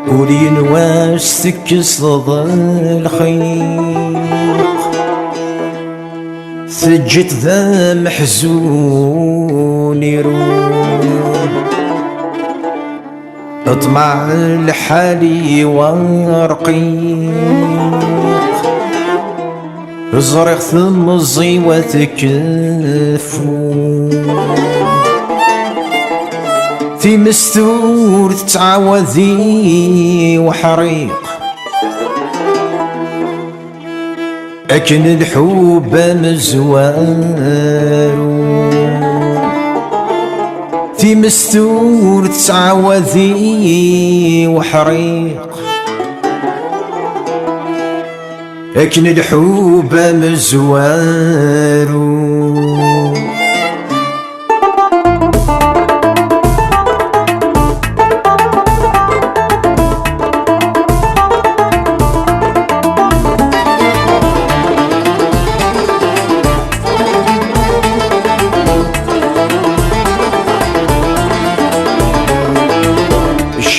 ولين واش تكس الخيق سجت ذا محزون يروح اطمع الحالي ورقيق ازرق ثم الزيوة تكفو في مستور تتعوذي وحريق أكن الحب مزوار في مستور تتعوذي وحريق أكن الحب مزوار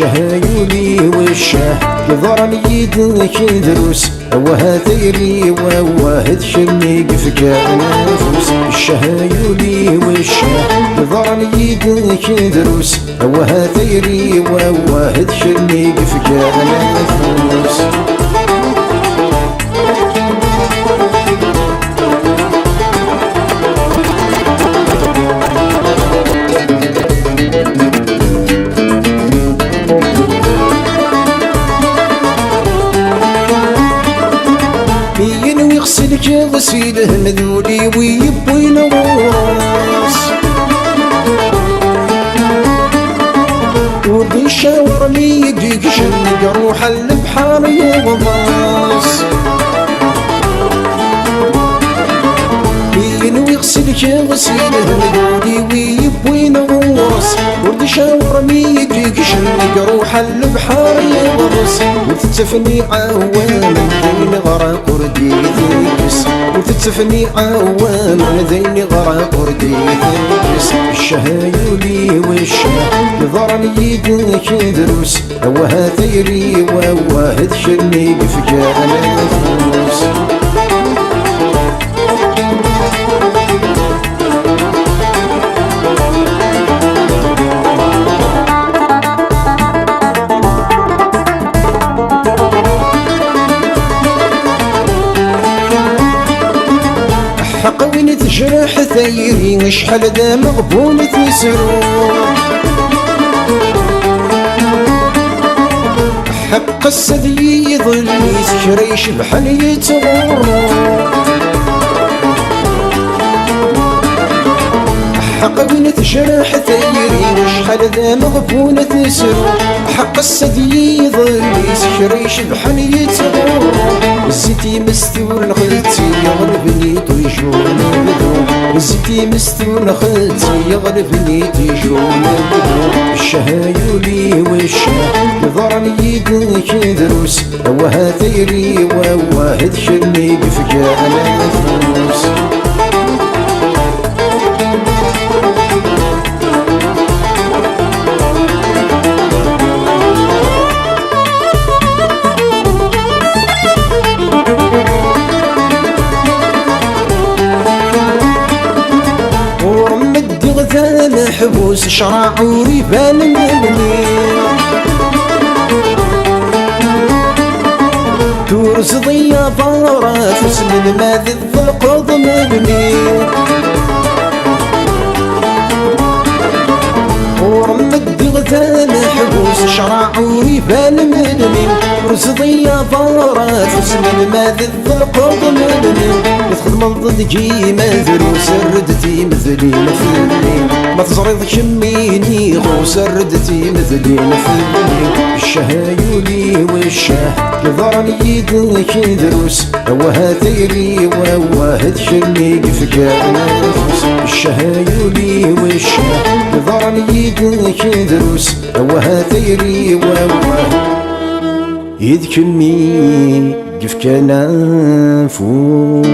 الشهايولي والشاه يضرني يدك دروس وها ثيري وواهد شنيق فكا نفوس الشهايولي والشاه يضرني يدك دروس وها ثيري وواهد شنيق فكا نفوس يغسلك غسيله مذولي ويبوي نغوص ورد يشاور لي يديك شنق روح البحر يغمص ينوي يغسلك غسيله مذولي ويبوي نغوص ورد يشاور لي يديك شنق روح البحر يغمص وتتفني عوام ذين غرق ورديتيس وتتفني عوام ذين غرق ورديتيس الشهايولي والشاه يضرني يدك دروس وها ثيري وواهد شنيق فكا نفوس حق وين تجرح ثيري شحال دا مغبون تسروح حق السدي يظلني شري شبحن يتغور حق وين تجرح ثيري شحال دا مغبون تسروح حق السدي يظلني شري شبحن يتغور زيتي مستور نخلتي يغلبني طيشون بدو زيتي مستور نخلتي يغلبني طيشون بدو الشهايولي والشاه يضرني يدك دروس وها ثيري وواهد شنيق فكا نفوس حبوس شراع وريبان مبني تورس ضيا ضارات وسن الماذي الضلقض مبني ورمد غثان حبوس شراع وريبان مبني تورس ضيا ضارات وسن الماذي الضلقض مبني يدخل منضد جيمة دروس ردتي مثلي مثلي ما تزريض شميني غوص ردتي مثلي مثلي الشهايولي والشاه يضرني يدك دروس وها ثيري وواهد شنيق فكا نفوس الشهايولي والشاه يضرني يدك دروس وها ثيري وواهد يدك مي فكا نفوس